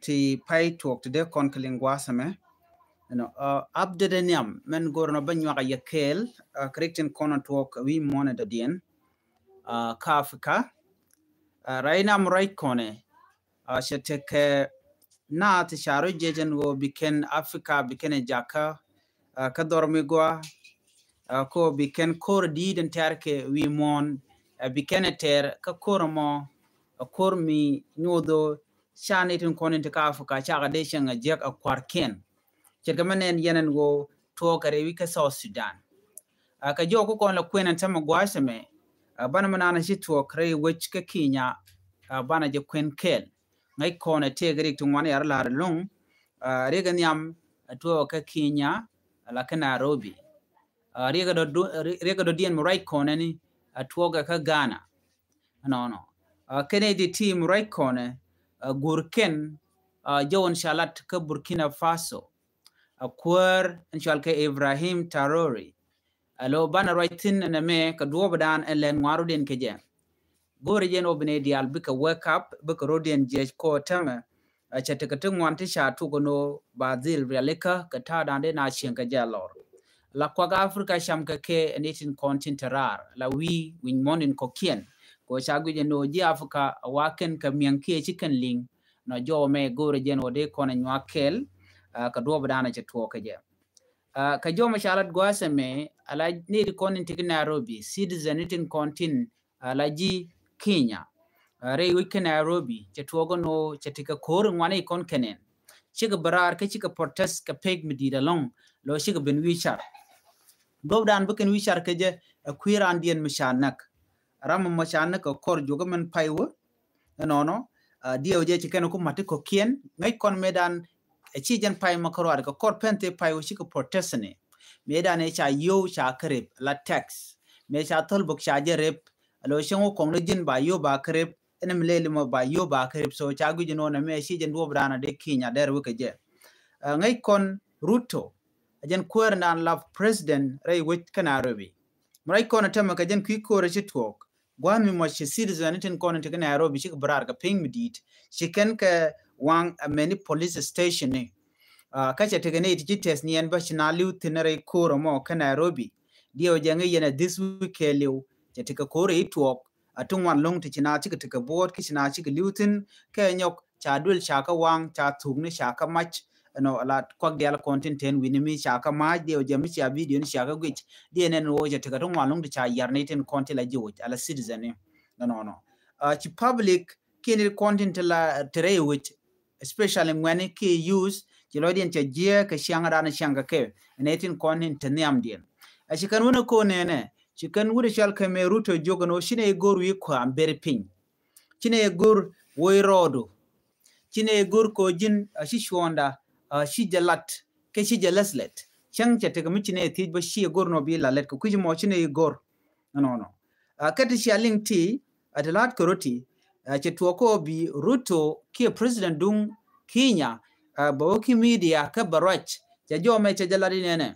ti pay talk to de kon klingwa same abdedeniam men gorno banyo ga yakel correcting kono talk we monitor dien ka Africa rainam right kone sheteke na ti sharo jejen go biken Africa biken jaka ka dormi go ko biken kor di den terke we mon biken ter ka kormo kor mi nyodo shani tin konin ta ka Africa chaga de shenga jek a kwarken chegamanen yenen go to kare wi ka South Sudan ka jo ko kon la kwenan tama gwasame bana manana shi to kare wich ka Kenya bana je kwen kel ngai kona te gari tun wani yar lar lung rega nyam to ka Kenya la ka Nairobi rega do dien right kona ni to ga ka Ghana no Kennedy team right kona gurken jawon shalat ka Burkina Faso akwar inshal ka Ibrahim Traoré alo bana right tin na me ka duob dan elen waru den ke je gore jen obne dial bika wake up bika rodien je ko tama chate ka tungwan ti sha tu gono bazil realika ka ta dan de na chen ka jalor la kwa Africa sham ka ke anitin continent rar la wi win monin ko kien ko shagu je no ji Africa waken ka mianke chicken ling no jo me gore jen ode kona nyakel ka duob dan che to ka je ka jo mashalat gwasame ala ni konin tik Nairobi citizen itin kontin ala ji Kenya re wiki Nairobi chatuogo no chatika kor ngwane kon kenen chiga barar ka chika protest ka peg medida long lo chiga ben wichar dobdan buken wichar ka je kwiran dien mishanak ram mishanak ko kor jogo men paywo no dio je chiken ko matiko kien ngai kon medan chi jan pay makaro ka kor pente paywo chika protest ne medan e cha yo cha krep la tax me cha tol bok cha je rep alo shengo kong jin ba yo ba krep enem lele mo ba yo ba krep so chagu jino na me shi jen do brana de Kenya der wuke je ngai kon Ruto ajen kwer nan love president ray wit Nairobi mrai kon atama ka jen ki ko re talk gwan mi mo shi citizen tin kon te Nairobi shi brar ka ping midit shi ken ka wang many police station ne ka che te ne ti test ni en ba shi na liu tinere ko mo ka Nairobi dio jenga yena this week liu jatika kore itwok atungwan long ti china chika tika board ki china chika liutin ke nyok cha dul chaka wang cha thugni chaka mach no ala kwak dial content ten winimi chaka mach dio jami cha video ni chaka gwich dien wo jatika tungwan long ti cha yarneten content la jiwich ala citizen no chi public kini content la tere which especially when ki use jilodien cha jie ka shangara na shanga ke netin content teniam dien achikan wona ko nene chikan wuri shal kame Ruto jogono shine gor wi ko ambere ping chine gor woy rodo chine gor ko jin shi shonda shi jalat ke shi jalaslet chang chate ga michine ti ba shi gor no bi lalet ko kuji mo chine gor no kati shi aling ti adalat koroti che to ko bi Ruto ki president dung Kenya ba ki media ka barach ja jo me che jaladi nene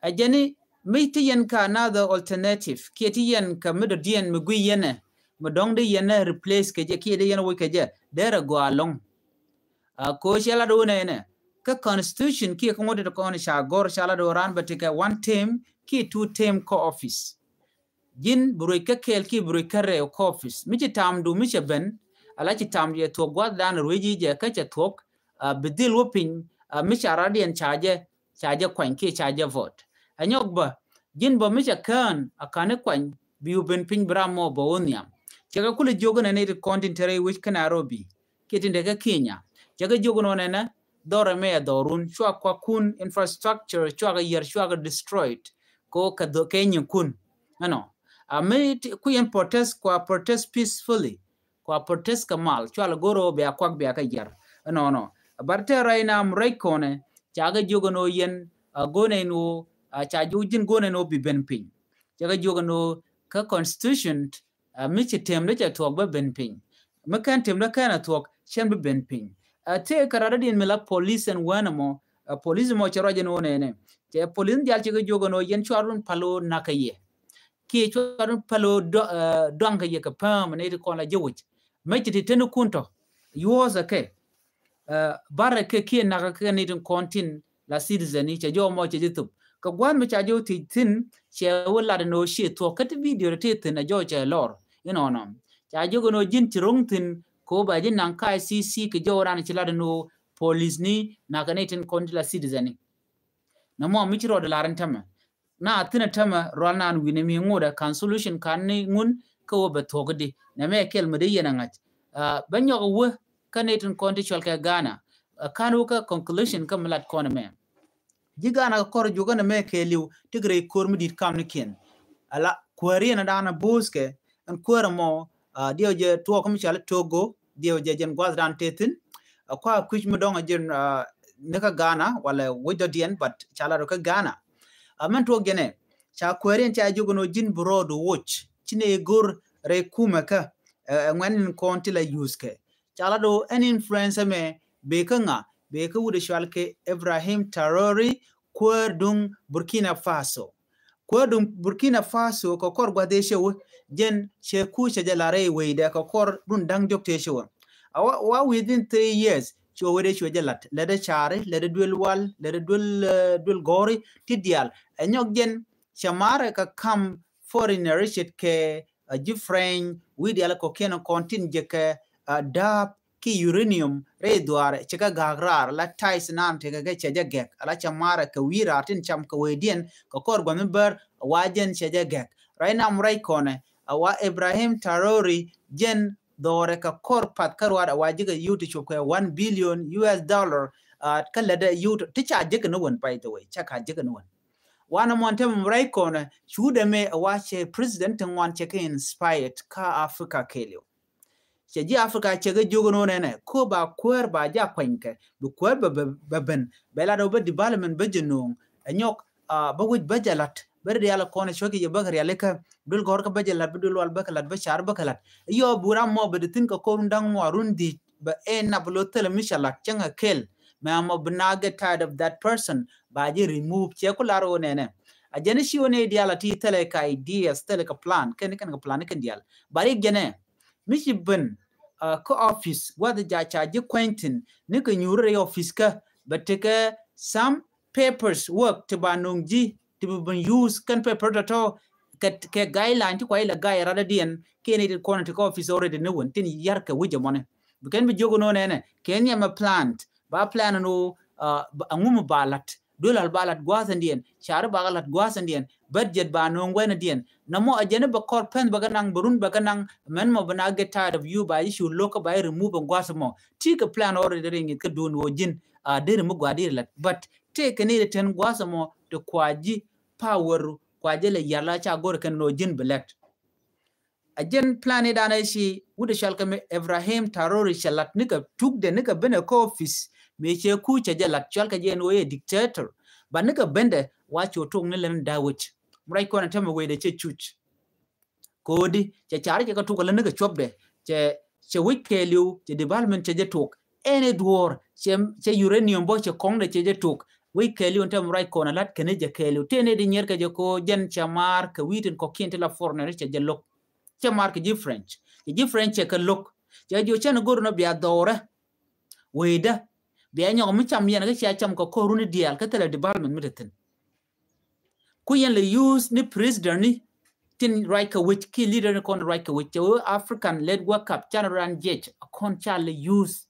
ajeni Meiti yen ka another alternative kieti yen ka mido dien mgui yene mdong de yene replace ke je kiede yen wo ke je dere go along ko shala do ne ka constitution ki ko ngode ko on sha gor shala do ran batika one term ki two term co office jin buroi ka kel ki buroi kare co office mi tam du mi ben ala ci tam ye to gwa dan roji je ka cha tok bidil wopin mi radian chaje kwan ki chaje vote anyogba jin bo micha kan akane kwan biu ben pin bramo bo onyam jaga kule jogo na ne content tere which ka Nairobi kitinde ka Kenya jaga jogo no na dora me dorun chwa kwa kun infrastructure chwa ga yer chwa ga destroyed ko ka do kenyin kun no amit ku en protest kwa protest peacefully kwa protest kamal chwa goro be akwa be ka yer no barte raina mrai kone jaga jogo no yen gone no cha jujin gone no bi ben pin jaga jogo no ka constitution michi temle cha tok ba ben pin makan temle kana tok chen ba ben pin te karara din mela police and wanamo police mo charaje no ne te police jal chi jogo no yen chwarun palo nakaye ki chwarun palo donga ye ka pam ne ko la jewich michi tenu kunto yoza ke barra ke kien na ka ni tin kontin la citizen ni che jo mo che jitu ka gwan me cha jo ti tin che wala no shi to ka video te tin na jo che lor no cha jo no jin tirung tin ko ba jin nan kai cc ke jo ran che la no police ni na ka ni tin kontin la citizen ni na mo mi chiro de laran tama na tina tama rol nan wini mi ngoda kan solution kan ni ngun ko be togdi na me kel me de yena ngach banyo wo kanetin konti chol ka Ghana kanu ka conclusion ka malat kona me ji Ghana kor juga na me keliu tigre kor midit kam ni ken ala kwari na dana buske an kwara mo dio je to ko mi chala Togo dio je jen gwaz dan tetin kwa kuch mo donga jen neka Ghana wala wododien but chala ro ka Ghana amen to gene cha kwari cha juga no jin broad watch chine gor re kuma ka ngwan konti la yuske chala do an influencer me bekanga beka wude shalke Ibrahim Traoré kwerdung Burkina Faso kwerdung Burkina Faso ko kor gwade shew jen she ku she jalare weide ko kor dun dang jokte shew wa within 3 years cho wede shew jalat lede chare lede dul wal lede dul gori tidial enyok jen chamare ka kam foreigner shit ke different widi ala ko keno contingent ke dap ki uranium re duare chika gagrar la tais nan te ga cheja gek ala chamara ka wira tin cham ka wedien ko kor go member wajen cheja gek raina murai kone awa Ibrahim Traoré jen dore ka kor pat karwada wajiga yuti chukwe $1 billion kala da yuti ticha jiga no one by the way chaka jiga no one wana monte murai kone chude me awache president wan cheke inspired ka Africa kelio ji Africa chege jogono nene ko ba kwer ba ja kwenke bu kwer ba ben bela do ba development ba jenong anyok ba wuj ba jalat ber yala kone shoki je bakar yale ka dul gor ka ba jalat dul wal bakalat ba char bakalat yo buram mo be tin ko ndang mo rundi ba na blo tele mishalat changa kel ma mo bnaga tired of that person ba je remove che ko laro nene a jene shi one diala ti tele ka ideas tele ka plan ken ka plan ken dial bari jene mishi ben ko office wada ja charge Quentin ni ko nyure office ka but take some papers work to banungji to be use kan paper to ke guideline to ko ila guy rather than kenity corner to office already no one tin yar ka wije mone bukan bi jogo no nene kenya ma plant ba plan no angum balat dolal balat gwasandien char bagalat gwasandien budget ba no ngwena dien namo ajene ba kor pen ba ganang burun ba ganang men mo bana get tired of you ba issue loka ba remove gwasamo take a plan already ring it ka don wojin dere mo gwadir lat but take ne ten gwasamo to kwaji power kwaje le yalla cha gor kan no jin belect ajen plan dana shi wude shalka me Ibrahim Traoré shalat nika tuk de nika bene ko office me che ku che jalat shalka je no ye dictator ba nika bende wacho tung ne len dawich murai ko na tama we de che chuch kodi che chari che ka tuk le nika chobde che wikeliu che development che tuk ene duor che uranium bo che kong de che tuk wikeliu ntam murai ko na lat kene je keliu tene de nyer ka je ko jen chamar ka witin ko kinte la forner che jelok che mark ji French che ka look che jo chen gor no bia dore weda bia nyo mi cham yen ga cha cham ko runi dial ka tele development miten ku yen le use ni president ni tin right ka which key leader ni kon right ka which African led work up chanaran jet a kon cha le use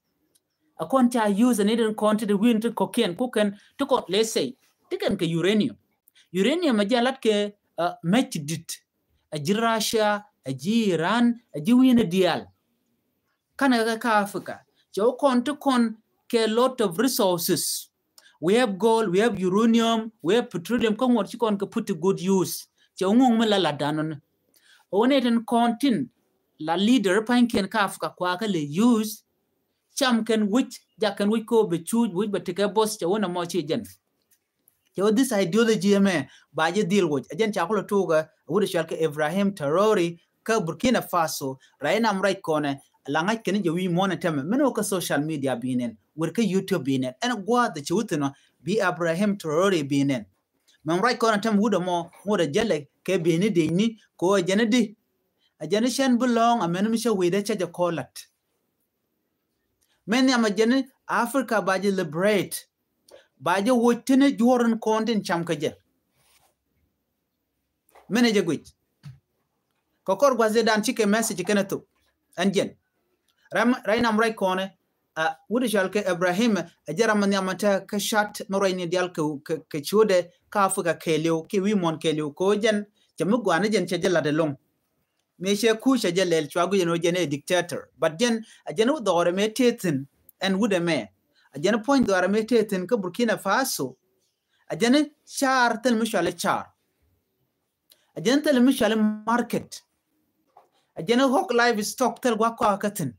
and it kon to the win to cocaine kuken to ko let's say tiken ka uranium ma jalat ke match dit a jirasha aji Iran aji wina dial kana ka Africa jo kon to kon ke lot of resources we have gold we have uranium we have petroleum kon what you kon put to good use jo ngung mala la danon oneten kontin la leader panken ka Africa kwa ka le use cham ken which jakan which ko be choose which but take boss jo na mo chi jen jo this ideology me ba je deal with ajen cha ko to ga wude shalka Ibrahim Traoré ka Burkina Faso raina mrai kone langa kene je wi mona teme meno ka social media binen wer ka YouTube binen en gwa de chutino bi Ibrahim Traoré binen man right kone tem wudo mo de jelle ke bini de ni ko jene di a jene shen belong amen mi she we de cha kolat men ya majene Africa baje liberate baje wotene joran content chamkaje meneje gwit kokor gwaze dan chike message keneto anjen rainam rai kone wudi shalke Ibrahim ajaraman yamata ka shat maroyni dial ke chude ka Africa kelio ki wi mon kelio ko jen jamu gwana jen chejela de long me she ku shejelel chwagu jen ojene dictator but jen ajenu dore me tetin and wude me ajenu point dore me tetin ka Burkina Faso ajenu char tel mishale char ajenu tel mishale market ajenu hok livestock tel gwa kwa katin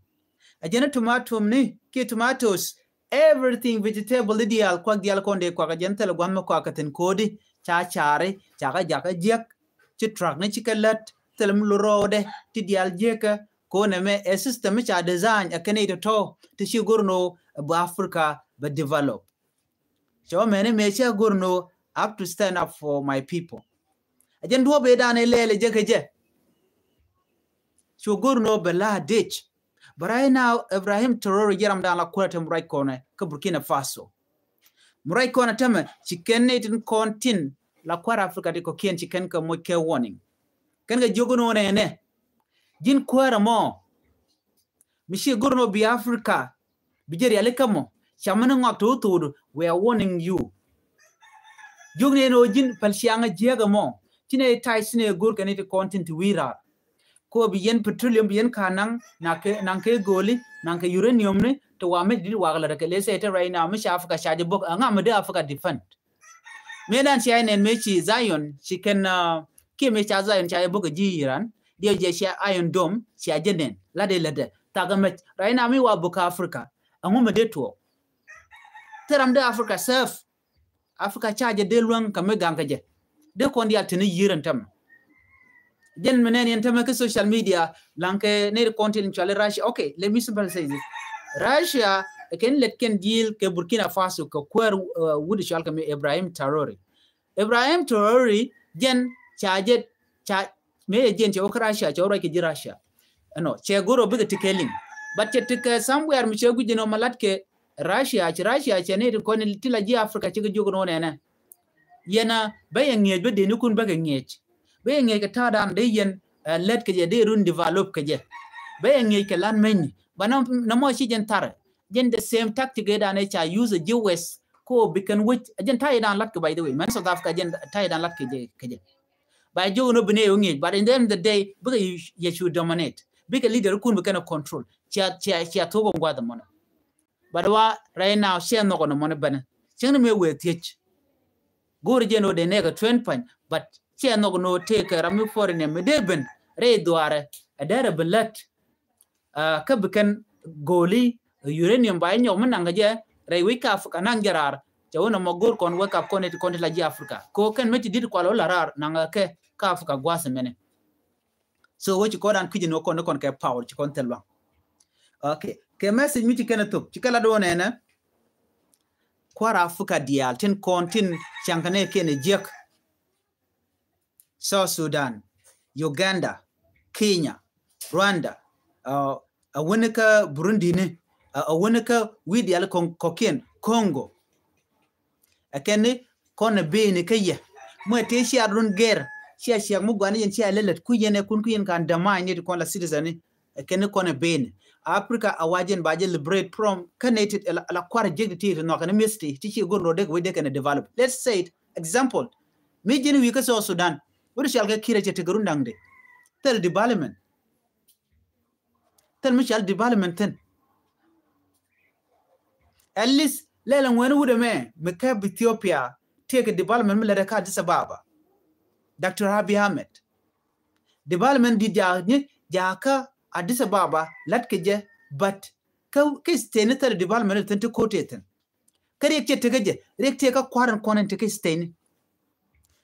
ajenu tomato ni ki tomatoes everything vegetable ideal kwa dial konde kwa ajenu tel gwa kwa katin kodi cha chare cha jaka jek chi truck ne chikelat tel mlurode ti dial jeka ko ne me a system cha design a kene to shi gurno bu Africa but develop so many me cha gurno have to stand up for my people ajen do be dane lele je so gurno bela ditch but right now Ibrahim Traoré yaram dan la kwata murai kone ka Burkina Faso murai kone tama chikenne tin kontin la kwara Africa de ko kien chiken ka mo ke warning kan ga jogono ne jin kwara mo mishi gurno bi Africa bijeri alekamo chamana ngak to we are warning you jogne no jin palsianga jega mo tine taisine gur kanite content wira ko bi yen petroleum bi yen kanang nanke goli nanke uranium ne to wa me di wagala rek lesete right now mishi Africa shaje bok anga me de Africa defend medan shi ainen mechi Zion she can ke me cha Zion cha bok ji Iran dia je shi Iron Dome shi ajenen lade tagamet right now mi wa bok Africa anguma de to teram de Africa surf Africa charge de luang kame gangaje de kondi atene yiran tam den menen yentama ke social media lanke ne content chale Russia okay let me simple say this Russia ken let ken deal ke Burkina Faso ko kwer wudi chal kame Ibrahim Traoré gen charge me gen che Russia che ora ke ji Russia no che goro biga tikeling but che tik somewhere mi che gujino malat ke Russia che ne ko ne tila ji Africa che jogo no ne yena bayen ngej be de ni kun baga ngej bayen ngej ka tadan de yen let ke je de run develop ke je bayen ngej ke lan men bana na mo chi jen tar jen the same tactic da ne cha use the US ko bikan which jen tay dan lat ke by the way man South Africa jen tay dan lat ke je by jogo no bene ngej but in the end of the day baga you should dominate big leader kun be kana control cha to go ngwa the money but wa right now share no kono money bana cheng me we teach go jeno de nega 20 point but share no take rami foreign me deben re doare adara belat ka bekan goli uranium ba nyo mananga je re wika Africa nang jarar jawona mogor kon wake up kon la ji Africa ko kan meti dit kwalo larar nanga ke ka Africa gwase mene so what you call and kujino kon ke power ci kon telwa okay ke message mi ci kenatok ci kala do nena kwara Africa dial ten kontin chankane kene jek South Sudan Uganda Kenya Rwanda awonika Burundi ne awonika widial kokien Congo akene kon be ne kaye mo te shi adun ger shi mu gwani yen shi lelet ku yene kun kan dama ne kon la citizen akene kon be ne Africa awajen baje liberate from connected la kwara jegti no kana misti tichi gorno de we de kana develop let's say it example me jeni wi ka so Sudan wuri shal ga kire te garundangde tel development tel michal development ten at least lelan wani wude me ka Ethiopia take development me la ka Addis Ababa Dr. Abiy Ahmed development di jaka Addis Ababa latkeje but ka stene tar development ten to quote kare ke tegeje rekte ka kwaran konen te ke stene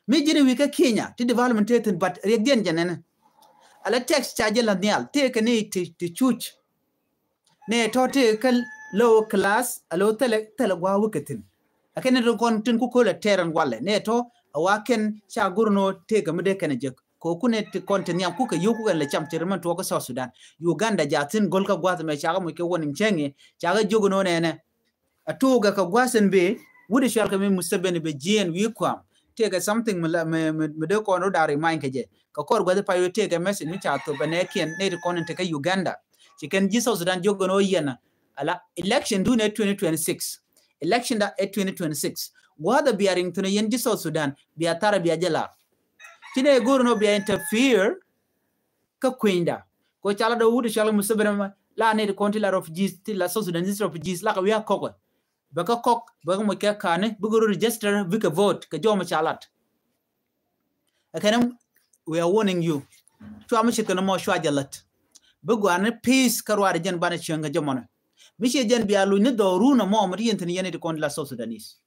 me jini wi ka Kenya ti development ten but regden janena ala tax charge la nial te ka ne te chuch ne to te ka low class alo tele gwa wuketin akene do kon tin ku ko la teran walle ne to awaken cha gurno te ka mede kana je ko kunet content yam ku ka yoku kan le cham tirman to ko South Sudan Uganda jatin gol ka gwat me chaga mo ke wonin chenge chaga jogo no ne atuga ka gwasen be wudi shal ka me Museveni be jien wi kwam take something me de ko no dari mind ke je ka kor gwade pa yo take a message ni cha to bane ken ne de content ka Uganda chicken ji South Sudan jogo no yena ala election do ne 2026 election da 2026 wada biaring to ne yen ji South Sudan biya tara biya jala tine guru no biya interfere ka kwenda ko chala do wudi shal Museveni la ne de konti la refugees ti la South Sudanese refugees la ka wi akoko baka kok baka mo ke kane bugo register bika vote ka joma chalat akanam we are warning you to am shit kana mo shwa jalat bugo an peace karware jen bana chenga jomona mishi jen biya lu ni do runa mo amri yentani yene de kon la South Sudanese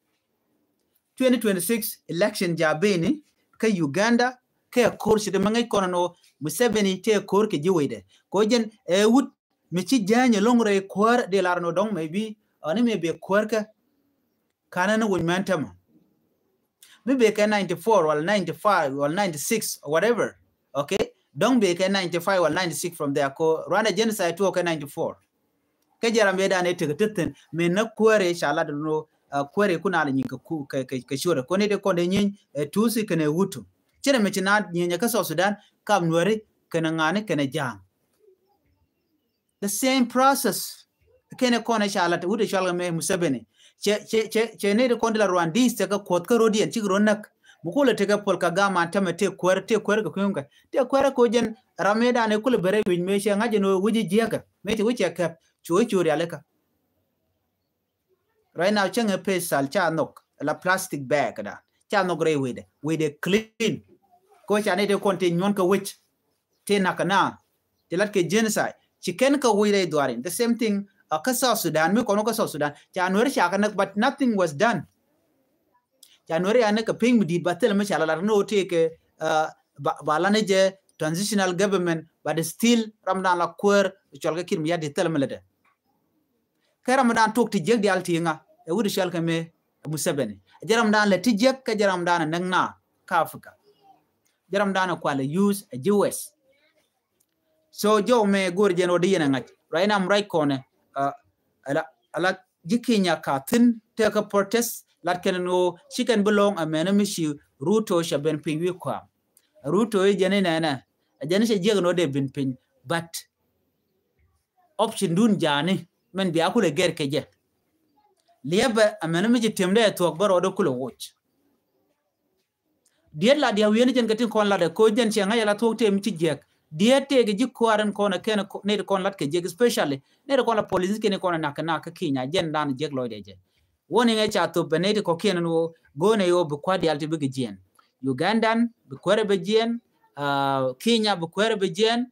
2026 election jabeni ka Uganda ka course de mangai kono Museveni te kor ke jiwede ko jen wut michi janye longre kwar de larno dong maybe ani me be kwarka kana na won mantama me be ka 94 or 95 or 96 or whatever okay don't be ka 95 or 96 from there ko rana genocide to ka 94 ka jara me da ne tigeten me na kware shala da no kware kuna la nyinka ku ka shore ko ne de ko de nyin tusi kana wutu cire me cina nyinya ka South Sudan kam nuare kana ngane kana jang the same process kene kona shala wude shala me Museveni che ne de kondla Rwandese te ka kot ka rodien ti ronak mukule te ka pol ka gama tame te kwar ka kuyunga te kwar ko jen rameda ne kule bere win me she ngaje no wuji jiaka me te wuche ka chuo aleka right now chenge pe sal cha nok la plastic bag da cha nok re wede clean ko cha ne de konte nyon ka wich te nakana te lat ke genocide chicken ka wede dwarin the same thing ka South Sudan mi kono ka South Sudan January shaka but nothing was done January ane ka ping mudit batel me chala no take balane je transitional government but still Ramadan la kwer cholga kin mi yadi tel melede ka Ramadan tok ti jeg di altinga e wudi shal ka me Museveni Ramadan le ti jeg ka Ramadan nangna ka Africa Ramadan ko la use a US so jo me gor jeno di yena ngati right now I'm right corner ala jikinya katin take a protest lat can no she can belong a menamishi Ruto shaben pingwi kwa Ruto jene na jene she jego no de bin ping but option dun jani men bi akule ger keje liaba a menamishi temde to baro do kulo watch diet la dia wen jen gatin kon la de ko jen che ngaya la to tem ci jek diete ge jikwaran kona ken ne kon lat ke jeg especially ne kon la police ken kon na ka kinya jen dan jeg loide je woni nge cha to benedi ko ken no gone yo bu kwadi alti be jen Ugandan bu kwere be jen Kenya bu kwere be jen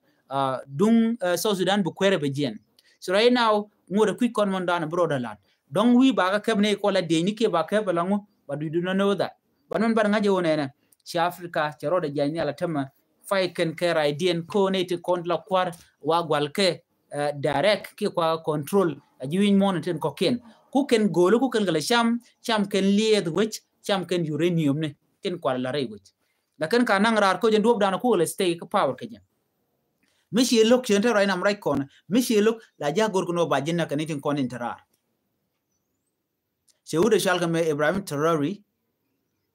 dung South Sudan bu kwere be jen so right now ngore quick kon mon dan broader land donc wi ba ka kebne ko la de ni ke ba ke balangu but we do not know that banon bar ngaje wonena ci Africa ci roda jani ala tema fay ken kera idien ko neti kont la kwar wa gwal ke direct ke kwa control ajiwin moniten ko ken ku ken golo ku ken gala cham ken lied wich cham ken uranium ne ken kwa la rey wich la ken ka nang rar ko je ndob dana ko le stay power ke je mishi look chente right nam right kon mishi look la ja gor ko no ba jinna kan tin kon interar Seude shalga me Ibrahim Traoré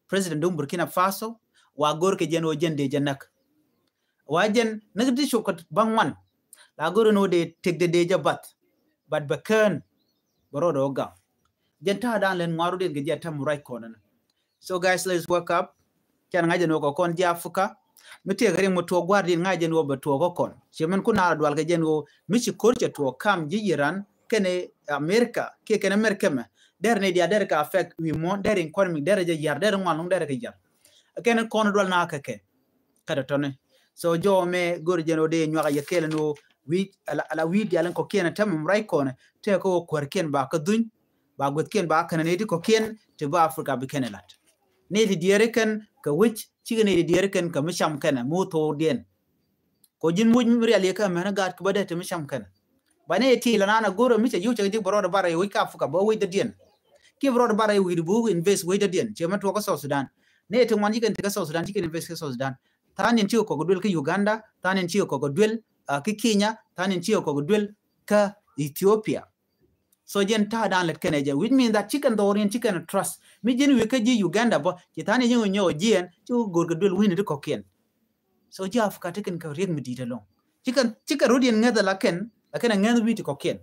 president dum Burkina Faso wa gor ke jeno jende janak wajen nagdi shokat bangwan la gor no de tegde deja but bakan borodo ga jenta dan len maru de ge jeta murai konan so guys let's work up kan ngaje no ko kon jafuka mite gari mo to gwardi ngaje no ba to ko kon chemen kuna dwal ge jeno michi korche to kam jiran kene America ke kene America me der ne dia der ka affect we mon der economic der je yar der ngalung der ke jar kene kon dwal na ka ke kada tone so jo me gor jeno de nyaka yakele no wi ala wi dialen ko kene tam ray kon te ko kor ken ba ka dun ba got ken ba kana ne di ko ken te ba Africa be kenelat ne di diere ken ka wich ci ne di diere ken ka misham kana moto den ko jin mu mi ale ka mena gat ko bade te misham kana bane ti la nana goro mi te yu te di boro bara wi ka Africa bo wi de den ki boro bara wi bu invest wi de den che ma to ko South Sudan ne te man jigen te ka South Sudan ti ken invest ka South Sudan tanin chiyo ko dwel ka Uganda, tanin chiyo ko dwel ka Kenya, tanin chiyo ko dwel ka Ethiopia. So jen ta dan let keneje, which means that chicken dorian chicken trust. Mi jen we ka ji Uganda bo, ki tanin nyo nyo jen chiyo go dwel win de kokien. So ji Africa taken ka riek mi dita long. Chicken rodian ngada laken ngada wi to kokien.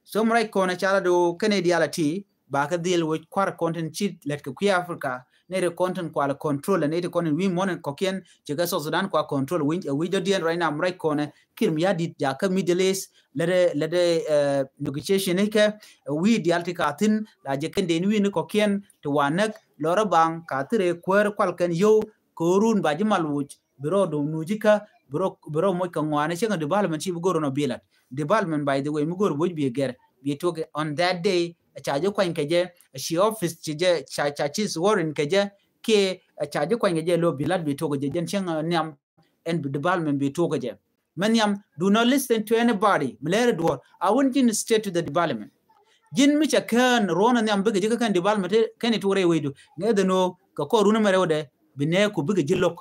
So right corner chala do Canadiality ba ka deal with kwar content cheat let ka Africa ne the content kwala control and the content we mon kokien chiga so Sudan kwa control we do dien right now right corner kirm ya dit ja ka Middle East let the negotiation ke we dialti ka tin la je ken den wi ne kokien to wanak lora bang ka tire kwer kwal ken yo korun ba jimal wuch biro do nujika biro mo ka ngwane chenga development chi goro no bilat development by the way mugor would be a get we took on that day a charge coin keje she office chije chachis warren keje ke a charge coin keje lo bilat we took je jen chenga nyam and development we took je manyam do not listen to anybody mlere do I wouldn't in state to the development jin mi cha kan rona nyam bege je kan development kan it wore we do ngede no ka ko runa mere wode bine ku bege jilok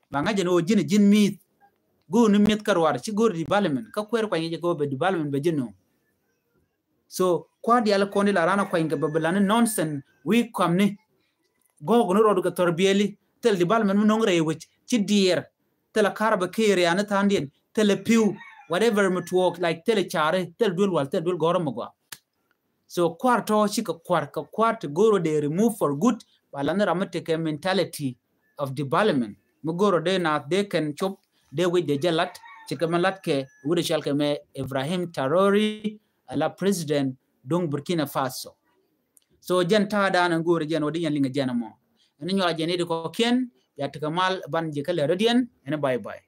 ba ngaje no jin mi go ni met karwar ci go development ka kwer kwa ngi go be development be jino so kwa di ala kondi la rana kwa ngi be lan nonsense we come ni go no rodu ka torbiyeli tel development no ngre wich ci dier tel karaba kire ana tandien tel piu whatever mut work like tel chare tel dul wal tel dul goro mo so kwarto ci ka kwart go de remove for good balana ramate ke mentality of development mo goro de na they can chop de with the jalat chikamalat ke wuri shalke me Ibrahim Traoré ala president dong Burkina Faso so jen ta da nan gore jen wodi yan linga jena mo en nyola jeni ko ken ya takamal ban je kala radian en bye bye